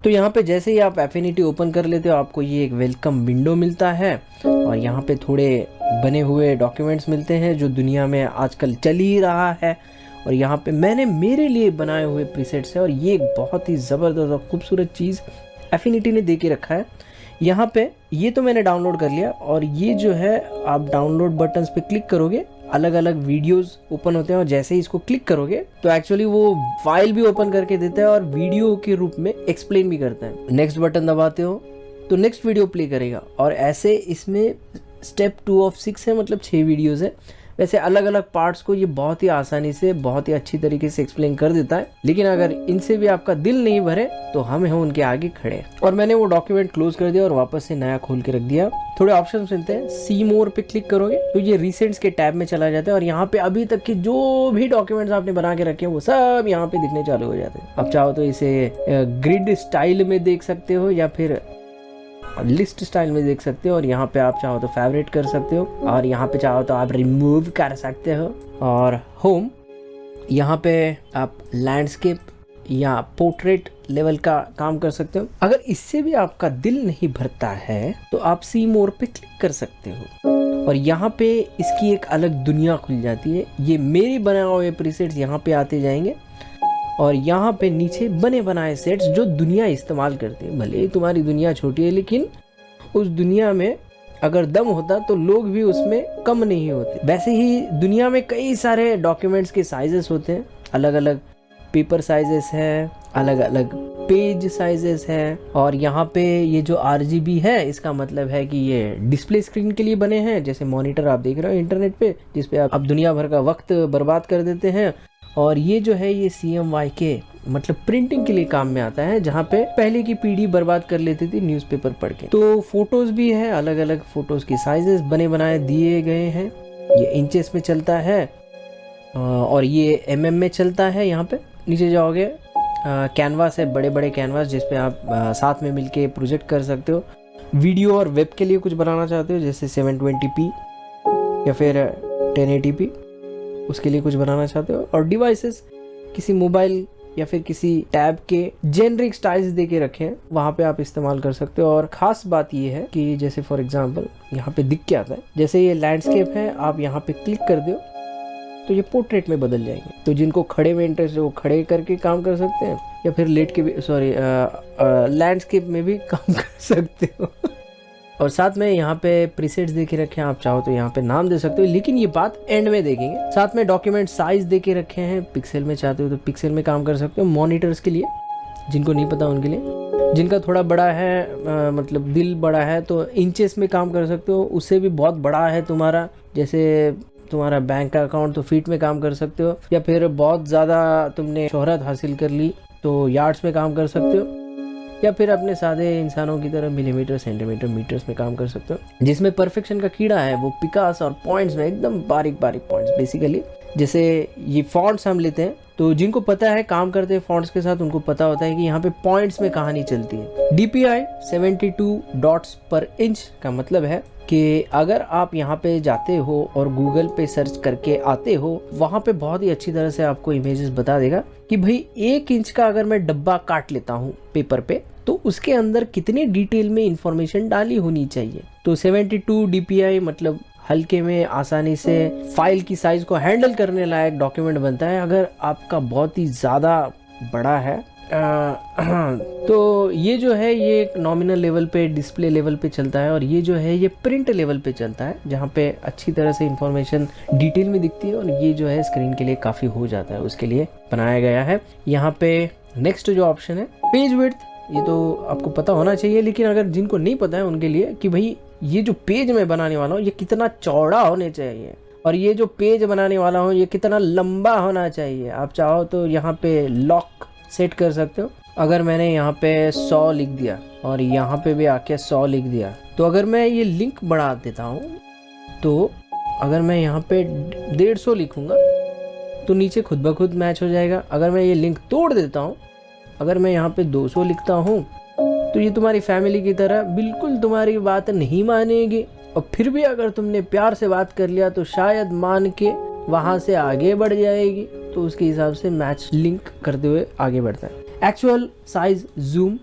तो यहाँ पे जैसे ही आप एफिनिटी ओपन कर लेते हो आपको ये एक वेलकम विंडो मिलता है और यहाँ पे थोड़े बने हुए डॉक्यूमेंट्स मिलते हैं जो दुनिया में आजकल चल ही रहा है। और यहाँ पे मैंने मेरे लिए बनाए हुए प्रीसेट्स है और ये एक बहुत ही ज़बरदस्त और खूबसूरत चीज़ एफिनिटी ने दे के रखा है। यहाँ पे ये तो मैंने डाउनलोड कर लिया और ये जो है आप डाउनलोड बटन्स पे क्लिक करोगे अलग अलग वीडियोस ओपन होते हैं और जैसे ही इसको क्लिक करोगे तो एक्चुअली वो फाइल भी ओपन करके देता है और वीडियो के रूप में एक्सप्लेन भी करता है। नेक्स्ट बटन दबाते हो तो नेक्स्ट वीडियो प्ले करेगा और ऐसे इसमें स्टेप 2 ऑफ 6 है, मतलब 6 वीडियोस है। वैसे अलग अलग पार्ट्स को ये बहुत ही आसानी से बहुत ही अच्छी तरीके से एक्सप्लेन कर देता है, लेकिन अगर इनसे भी आपका दिल नहीं भरे तो हम हैं उनके आगे खड़े। और मैंने वो डॉक्यूमेंट क्लोज कर दिया और वापस से नया खोल के रख दिया। थोड़े ऑप्शन मिलते हैं, सी मोर पे क्लिक करोगे तो ये रिसेंट्स के टैब में चला जाता है और यहाँ पे अभी तक के जो भी डॉक्यूमेंट्स आपने बना के रखे हैं वो सब यहाँ पे दिखने चालू हो जाते हैं। आप चाहो तो इसे ग्रिड स्टाइल में देख सकते हो या फिर लिस्ट स्टाइल में देख सकते हो और यहाँ पे आप चाहो तो फेवरेट कर सकते हो और यहाँ पे चाहो तो आप रिमूव कर सकते हो। और होम, यहाँ पे आप लैंडस्केप या पोर्ट्रेट लेवल का काम कर सकते हो। अगर इससे भी आपका दिल नहीं भरता है तो आप सी मोर पे क्लिक कर सकते हो और यहाँ पे इसकी एक अलग दुनिया खुल जाती है। ये मेरे बनाए हुए प्रीसेट्स यहाँ पे आते जाएंगे और यहाँ पे नीचे बने बनाए सेट्स जो दुनिया इस्तेमाल करती है। भले ही तुम्हारी दुनिया छोटी है लेकिन उस दुनिया में अगर दम होता तो लोग भी उसमें कम नहीं होते। वैसे ही दुनिया में कई सारे डॉक्यूमेंट्स के साइजेस होते हैं, अलग अलग पेपर साइजेस हैं, अलग अलग पेज साइजेस हैं। और यहाँ पे ये जो RGB है इसका मतलब है कि ये डिस्प्ले स्क्रीन के लिए बने हैं। जैसे मॉनिटर आप देख रहे हो इंटरनेट पे जिसपे आप दुनिया भर का वक्त बर्बाद कर देते हैं। और ये जो है ये CMYK मतलब प्रिंटिंग के लिए काम में आता है, जहाँ पे पहले की पीढ़ी बर्बाद कर लेती थी न्यूज़पेपर पढ़ के। तो फोटोज भी है, अलग अलग फोटोज के साइजेस बने बनाए दिए गए हैं। ये इंचेस में चलता है और ये mm में चलता है। यहाँ पे नीचे जाओगे कैनवास है, बड़े बड़े कैनवास जिसपे आप साथ में मिलके प्रोजेक्ट कर सकते हो। वीडियो और वेब के लिए कुछ बनाना चाहते हो जैसे 720p या फिर 1080p, उसके लिए कुछ बनाना चाहते हो। और डिवाइसेस किसी मोबाइल या फिर किसी टैब के जेनरिक स्टाइल्स दे के रखे हैं, वहाँ पे आप इस्तेमाल कर सकते हो। और ख़ास बात ये है कि जैसे फॉर एग्जांपल यहाँ पे दिख के आता है, जैसे ये लैंडस्केप है, आप यहाँ पे क्लिक कर दो तो ये पोर्ट्रेट में बदल जाएंगे। तो जिनको खड़े में इंटरेस्ट है वो खड़े करके काम कर सकते हैं या फिर लेट के भी लैंडस्केप में भी काम कर सकते हो। और साथ में यहाँ पे प्रीसेट्स दे के रखे हैं, आप चाहो तो यहाँ पे नाम दे सकते हो, लेकिन ये बात एंड में देखेंगे। साथ में डॉक्यूमेंट साइज दे के रखे हैं, पिक्सल में चाहते हो तो पिक्सल में काम कर सकते हो। मॉनिटर्स के लिए, जिनको नहीं पता उनके लिए, जिनका थोड़ा बड़ा है मतलब दिल बड़ा है तो इंचेस में काम कर सकते हो। उससे भी बहुत बड़ा है तुम्हारा, जैसे तुम्हारा बैंक का अकाउंट तो फीट में काम कर सकते हो, या फिर बहुत ज़्यादा तुमने शोहरत हासिल कर ली तो यार्ड्स में काम कर सकते हो, या फिर अपने सादे इंसानों की तरह मिलीमीटर, सेंटीमीटर, मीटर्स में काम कर सकते हो। जिसमें परफेक्शन का कीड़ा है वो पिकास और पॉइंट्स में एकदम बारीक बारीक पॉइंट्स। बेसिकली जैसे ये फॉन्ट्स हम लेते हैं तो जिनको पता है काम करते हैं फॉन्ट्स के साथ उनको पता होता है कि यहाँ पे पॉइंट्स में कहानी चलती है। DPI 72 डॉट्स पर इंच का मतलब है कि अगर आप यहाँ पे जाते हो और गूगल पे सर्च करके आते हो, वहाँ पे बहुत ही अच्छी तरह से आपको इमेजेस बता देगा कि भाई 1 इंच का अगर मैं डब्बा काट लेता हूँ पेपर पे तो उसके अंदर कितनी डिटेल में इंफॉर्मेशन डाली होनी चाहिए। तो 72 DPI मतलब हल्के में आसानी से फाइल की साइज को हैंडल करने लायक डॉक्यूमेंट बनता है। अगर आपका बहुत ही ज़्यादा बड़ा है तो ये जो है ये एक नॉमिनल लेवल पे, डिस्प्ले लेवल पे चलता है, और ये जो है ये प्रिंट लेवल पे चलता है जहाँ पे अच्छी तरह से इंफॉर्मेशन डिटेल में दिखती है। और ये जो है स्क्रीन के लिए काफ़ी हो जाता है, उसके लिए बनाया गया है। यहाँ पे नेक्स्ट जो ऑप्शन है पेज विड्थ, ये तो आपको पता होना चाहिए, लेकिन अगर जिनको नहीं पता है उनके लिए कि भाई ये जो पेज मैं बनाने वाला हूँ ये कितना चौड़ा होने चाहिए और ये जो पेज बनाने वाला हूँ ये कितना लंबा होना चाहिए। आप चाहो तो यहाँ पे लॉक सेट कर सकते हो। अगर मैंने यहाँ पे 100 लिख दिया और यहाँ पे भी आके 100 लिख दिया, तो अगर मैं ये लिंक बढ़ा देता हूँ तो अगर मैं यहाँ पे 150 लिखूँगा तो नीचे खुद ब खुद मैच हो जाएगा। अगर मैं ये लिंक तोड़ देता हूँ, अगर मैं यहाँ पे 200 लिखता हूँ तो ये तुम्हारी फैमिली की तरह बिल्कुल तुम्हारी बात नहीं मानेगी, और फिर भी अगर तुमने प्यार से बात कर लिया तो शायद मान के वहाँ से आगे बढ़ जाएगी। तो उसके हिसाब से मैच लिंक करते हुए आगे बढ़ता है। एक्चुअल साइज जूम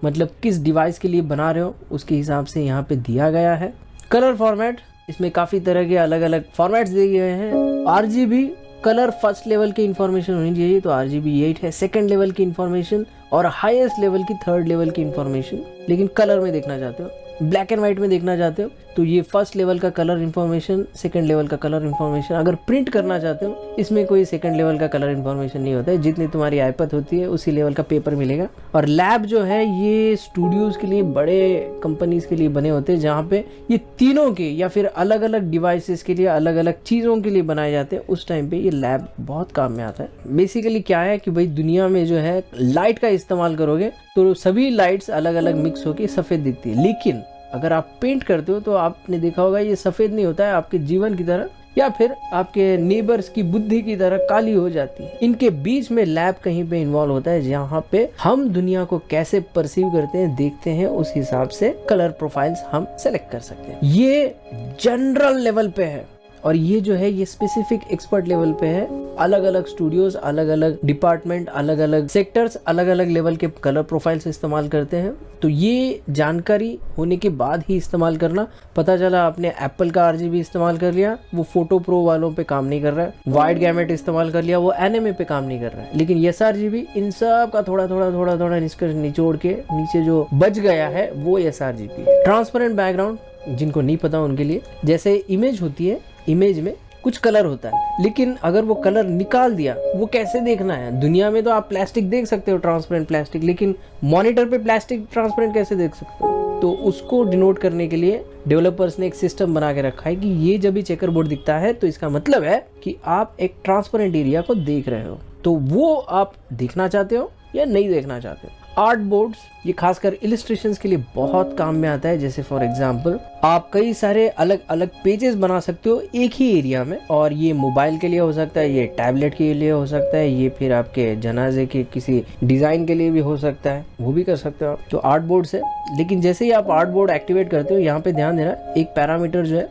मतलब किस डिवाइस के लिए बना रहे हो उसके हिसाब से यहाँ पे दिया गया है। कलर फॉर्मेट, इसमें काफ़ी तरह के अलग अलग फॉर्मेट्स दिए गए हैं। RGB कलर फर्स्ट लेवल की इंफॉर्मेशन होनी चाहिए, तो RGB 8 है। सेकंड लेवल की इंफॉर्मेशन और हाईएस्ट लेवल की थर्ड लेवल की इंफॉर्मेशन। लेकिन कलर में देखना चाहते हो, ब्लैक एंड व्हाइट में देखना चाहते हो, तो ये फर्स्ट लेवल का कलर इन्फॉर्मेशन, सेकंड लेवल का कलर इन्फॉर्मेशन। अगर प्रिंट करना चाहते हो, इसमें कोई सेकंड लेवल का कलर इन्फॉर्मेशन नहीं होता है। जितनी तुम्हारी आईपत होती है उसी लेवल का पेपर मिलेगा। और लैब जो है ये स्टूडियोज के लिए, बड़े कंपनीज के लिए बने होते हैं, जहाँ पे ये तीनों के या फिर अलग अलग डिवाइसेस के लिए, अलग अलग चीज़ों के लिए बनाए जाते हैं। उस टाइम पे ये लैब बहुत काम में आता है। बेसिकली क्या है कि भाई दुनिया में जो है लाइट का इस्तेमाल करोगे तो सभी लाइट्स अलग अलग मिक्स होकर सफ़ेद दिखती है, लेकिन अगर आप पेंट करते हो तो आपने देखा होगा ये सफ़ेद नहीं होता है, आपके जीवन की तरह या फिर आपके नेबर्स की बुद्धि की तरह काली हो जाती है। इनके बीच में लैब कहीं पे इन्वॉल्व होता है, जहाँ पे हम दुनिया को कैसे परसीव करते हैं, देखते हैं, उस हिसाब से कलर प्रोफाइल्स हम सेलेक्ट कर सकते हैं। ये जनरल लेवल पे है और ये जो है ये स्पेसिफिक एक्सपर्ट लेवल पे है। अलग अलग स्टूडियोज, अलग अलग डिपार्टमेंट, अलग अलग सेक्टर्स अलग अलग लेवल के कलर प्रोफाइल्स इस्तेमाल करते हैं। तो ये जानकारी होने के बाद ही इस्तेमाल करना। पता चला आपने एप्पल का RGB इस्तेमाल कर लिया, वो फोटो प्रो वालों पे काम नहीं कर रहा है। वाइड गैमेट इस्तेमाल कर लिया, वो एनिमे पे काम नहीं कर रहा है। लेकिन sRGB इन सब का थोड़ा थोड़ा निष्कर्ष निचोड़ के नीचे जो बच गया है वो sRGB। ट्रांसपेरेंट बैकग्राउंड जिनको नहीं पता उनके लिए, जैसे इमेज होती है, इमेज में कुछ कलर होता है, लेकिन अगर वो कलर निकाल दिया, वो कैसे देखना है? दुनिया में तो आप प्लास्टिक देख सकते हो, ट्रांसपेरेंट प्लास्टिक, लेकिन मॉनिटर पे प्लास्टिक ट्रांसपेरेंट कैसे देख सकते हो? तो उसको डिनोट करने के लिए डेवलपर्स ने एक सिस्टम बना के रखा है कि ये जब भी चेकर बोर्ड दिखता है तो इसका मतलब है कि आप एक ट्रांसपेरेंट एरिया को देख रहे हो। तो वो आप देखना चाहते हो या नहीं देखना चाहते हो। आर्ट बोर्ड्स ये खासकर इलिस्ट्रेशंस के लिए बहुत काम में आता है। जैसे फॉर एग्जांपल आप कई सारे अलग अलग पेजेस बना सकते हो एक ही एरिया में, और ये मोबाइल के लिए हो सकता है, ये टैबलेट के लिए हो सकता है, ये फिर आपके जनाजे के किसी डिजाइन के लिए भी हो सकता है, वो भी कर सकते हो आप। तो आर्ट बोर्ड से, लेकिन जैसे ही आप आर्ट बोर्ड एक्टिवेट करते हो, यहाँ पे ध्यान देना, एक पैरामीटर जो है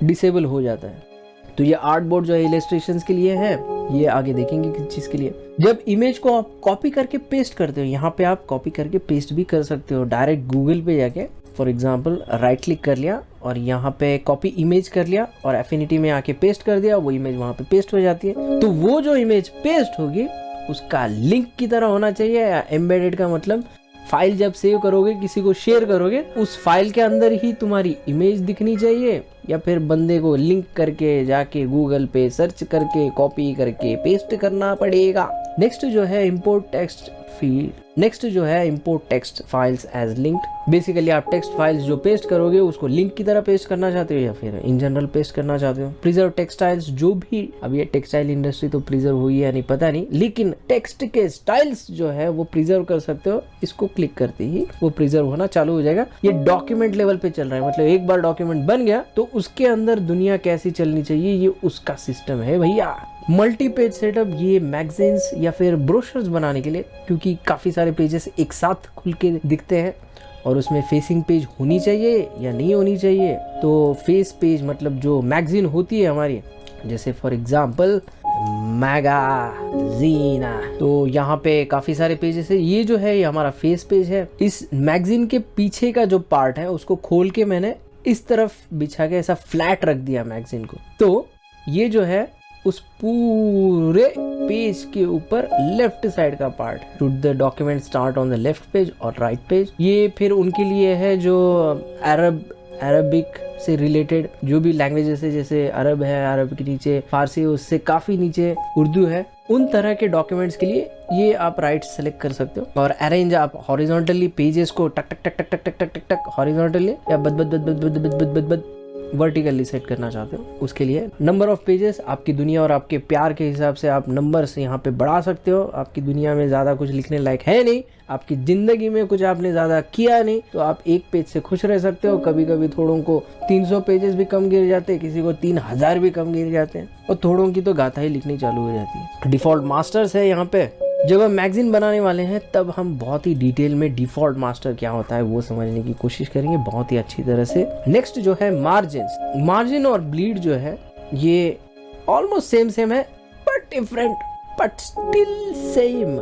डिसेबल हो जाता है। तो ये आर्ट बोर्ड जो है इलस्ट्रेशंस के लिए है, ये आगे देखेंगे किस चीज के लिए। जब इमेज को आप कॉपी करके पेस्ट करते हो, यहाँ पे आप कॉपी करके पेस्ट भी कर सकते हो। डायरेक्ट गूगल पे जाके फॉर एग्जांपल राइट क्लिक कर लिया और यहाँ पे कॉपी इमेज कर लिया और एफिनिटी में आके पेस्ट कर दिया, वो इमेज वहाँ पे पेस्ट हो जाती है। तो वो जो इमेज पेस्ट होगी उसका लिंक की तरह होना चाहिए, या एम्बेडेड का मतलब फाइल जब सेव करोगे, किसी को शेयर करोगे, उस फाइल के अंदर ही तुम्हारी इमेज दिखनी चाहिए, या फिर बंदे को लिंक करके जाके गूगल पे सर्च करके कॉपी करके पेस्ट करना पड़ेगा। नेक्स्ट जो है इंपोर्ट टेक्स्ट फील्ड, नेक्स्ट जो है import text files as linked. Basically आप टेक्स्ट फाइल्स जो पेस्ट करोगे उसको लिंक की तरह पेस्ट करना चाहते हो या फिर इन जनरल पेस्ट करना चाहते हो। प्रिजर्व टेक्सटाइल्स, जो भी, अब ये टेक्सटाइल इंडस्ट्री तो प्रिजर्व हुई है या नहीं पता नहीं, लेकिन टेक्स्ट के स्टाइल्स जो है वो प्रिजर्व कर सकते हो। इसको क्लिक करते ही वो प्रिजर्व होना चालू हो जाएगा। ये डॉक्यूमेंट लेवल पे चल रहा है, मतलब एक बार डॉक्यूमेंट बन गया तो उसके अंदर दुनिया कैसी चलनी चाहिए ये उसका सिस्टम है भैया। मल्टी पेज सेटअप, ये मैगजीन्स या फिर ब्रोशर्स बनाने के लिए, क्योंकि काफ़ी सारे पेजेस एक साथ खुल के दिखते हैं और उसमें फेसिंग पेज होनी चाहिए या नहीं होनी चाहिए। तो फेस पेज मतलब जो मैगजीन होती है हमारी, जैसे फॉर एग्जांपल मैगजीना, तो यहाँ पे काफ़ी सारे पेजेस है। ये जो है ये हमारा फेस पेज है। इस मैगजीन के पीछे का जो पार्ट है उसको खोल के मैंने इस तरफ बिछा के ऐसा फ्लैट रख दिया मैगजीन को। तो ये जो है उस पूरे पेज के ऊपर लेफ्ट साइड का पार्ट है। Should the document start on the left page और राइट पेज। ये फिर उनके लिए है जो अरबिक से रिलेटेड जो भी लैंग्वेजेस है, जैसे अरब है, अरब के नीचे फारसी है, उससे काफ़ी नीचे उर्दू है, उन तरह के डॉक्यूमेंट्स के लिए ये आप राइट सेलेक्ट कर सकते हो। और अरेंज आप हॉरिजॉन्टली पेजेस को टक टक टक टक टक टक टक टक हॉरिजॉन्टली या बद बद बद बद बद बद बद बद वर्टिकली सेट करना चाहते हो, उसके लिए नंबर ऑफ पेजेस आपकी दुनिया और आपके प्यार के हिसाब से आप नंबर्स यहाँ पे बढ़ा सकते हो। आपकी दुनिया में ज़्यादा कुछ लिखने लायक है नहीं, आपकी ज़िंदगी में कुछ आपने ज़्यादा किया नहीं, तो आप एक पेज से खुश रह सकते हो। कभी कभी थोड़ों को 300 पेजेस भी कम गिर जाते हैं, किसी को 3000 भी कम गिर जाते हैं, और थोड़ों की तो गाथा ही लिखनी चालू हो जाती है। डिफ़ॉल्ट मास्टर्स है यहाँ पे। जब हम मैगजीन बनाने वाले हैं तब हम बहुत ही डिटेल में डिफ़ॉल्ट मास्टर क्या होता है वो समझने की कोशिश करेंगे बहुत ही अच्छी तरह से। नेक्स्ट जो है मार्जिन और ब्लीड जो है ये ऑलमोस्ट सेम है but different but still same.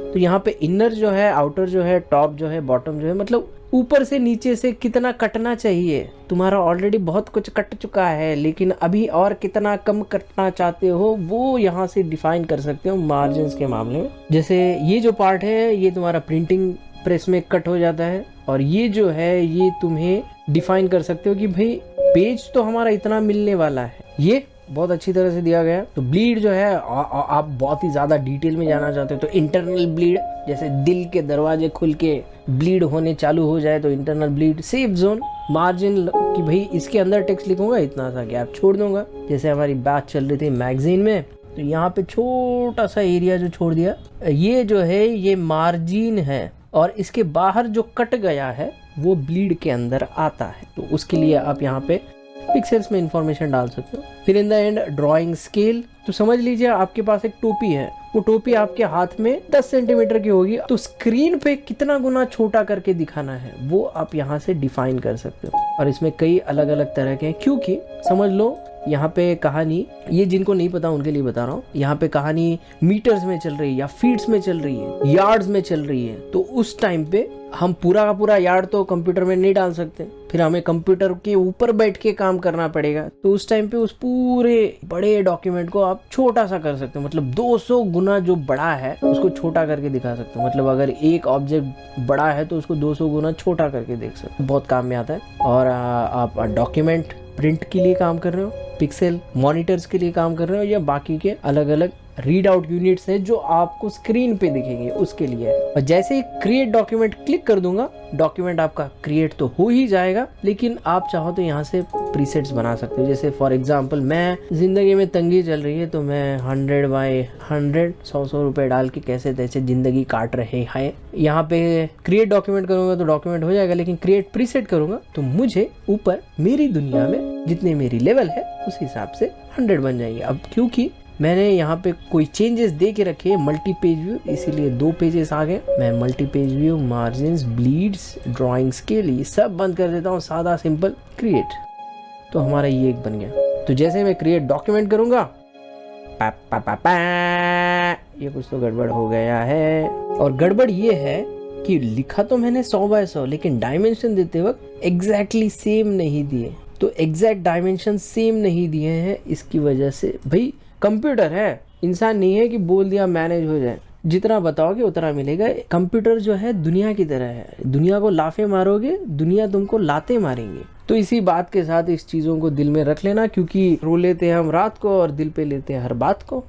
तो तो यहाँ पे इनर जो है, आउटर जो है, टॉप जो है, बॉटम जो है, मतलब ऊपर से नीचे से कितना कटना चाहिए। तुम्हारा ऑलरेडी बहुत कुछ कट चुका है, लेकिन अभी और कितना कम कटना चाहते हो वो यहाँ से डिफाइन कर सकते हो मार्जिन के मामले में। जैसे ये जो पार्ट है ये तुम्हारा प्रिंटिंग प्रेस में कट हो जाता है, और ये जो है ये तुम्हें डिफाइन कर सकते हो कि भाई पेज तो हमारा इतना मिलने वाला है। ये बहुत अच्छी तरह से दिया गया है। तो ब्लीड जो है आप बहुत ही ज़्यादा डिटेल में जाना चाहते हो तो इंटरनल ब्लीड, जैसे दिल के दरवाजे खुल के ब्लीड होने चालू हो जाए तो internal bleed. Safe zone margin कि भाई इसके अंदर टेक्स्ट लिखूंगा, इतना सा गैप छोड़ दूंगा। जैसे हमारी बात चल रही थी मैगजीन में, तो यहाँ पे छोटा सा एरिया जो छोड़ दिया, ये जो है ये मार्जिन है, और इसके बाहर जो कट गया है वो ब्लीड के अंदर आता है। तो उसके लिए आप यहाँ पे पिक्सेल्स में इंफॉर्मेशन डाल सकते हो। फिर in the end drawing scale, तो समझ लीजिए आपके पास एक टोपी है, वो टोपी आपके हाथ में 10 सेंटीमीटर की होगी, तो स्क्रीन पे कितना गुना छोटा करके दिखाना है वो आप यहाँ से डिफाइन कर सकते हो। और इसमें कई अलग अलग तरह के हैं, क्योंकि समझ लो यहाँ पे कहानी, ये जिनको नहीं पता उनके लिए बता रहा हूँ, यहाँ पे कहानी मीटर्स में चल रही है या फीट्स में चल रही है, यार्ड्स में चल रही है, तो उस टाइम पे हम पूरा का पूरा यार्ड तो कंप्यूटर में नहीं डाल सकते, फिर हमें कंप्यूटर के ऊपर बैठ के काम करना पड़ेगा। तो उस टाइम पे उस पूरे बड़े डॉक्यूमेंट को आप छोटा सा कर सकते हो, मतलब 200 गुना जो बड़ा है उसको छोटा करके दिखा सकते हो। मतलब अगर एक ऑब्जेक्ट बड़ा है तो उसको 200 गुना छोटा करके देख सकते हो, बहुत काम में आता है। और आप डॉक्यूमेंट प्रिंट के लिए काम कर रहे हो, पिक्सेल मॉनिटर्स के लिए काम कर रहे हो, या बाकी के अलग अलग रीड आउट यूनिट्स है जो आपको स्क्रीन पे दिखेंगे उसके लिए। और जैसे ही क्रिएट डॉक्यूमेंट क्लिक कर दूंगा, डॉक्यूमेंट आपका क्रिएट तो हो ही जाएगा, लेकिन आप चाहो तो यहाँ से प्रीसेट्स बना सकते हो। जैसे फॉर एग्जांपल मैं जिंदगी में तंगी चल रही है तो मैं 100 बाय 100 100 रुपए डाल के कैसे तैसे जिंदगी काट रहे हैं। यहाँ पे क्रिएट डॉक्यूमेंट करूंगा तो डॉक्यूमेंट हो जाएगा, लेकिन क्रिएट प्रीसेट करूंगा तो मुझे ऊपर मेरी दुनिया में जितने मेरी लेवल है उस हिसाब से 100 बन जाएंगे। अब क्योंकि मैंने यहाँ पे कोई चेंजेस दे के रखे हैं मल्टी पेज व्यू, इसीलिए 2 पेजेस आ गए। मैं multi page view, margins, bleeds, drawing scale ये सब बंद कर देता हूँ, सादा सिंपल क्रिएट, तो हमारा ये एक बन गया। तो जैसे मैं क्रिएट डॉक्यूमेंट करूंगा, पा पा पा पा, ये कुछ तो गड़बड़ हो गया है। और गड़बड़ ये है कि लिखा तो मैंने 100 बाय 100, लेकिन डायमेंशन देते वक्त एग्जैक्टली सेम नहीं दिए। तो एग्जैक्ट डायमेंशन सेम नहीं दिए हैं, इसकी वजह से भाई कंप्यूटर है, इंसान नहीं है कि बोल दिया मैनेज हो जाए, जितना बताओगे उतना मिलेगा। कंप्यूटर जो है दुनिया की तरह है, दुनिया को लाफे मारोगे दुनिया तुमको लाते मारेंगे। तो इसी बात के साथ इस चीज़ों को दिल में रख लेना, क्योंकि रो लेते हैं हम रात को और दिल पे लेते हैं हर बात को।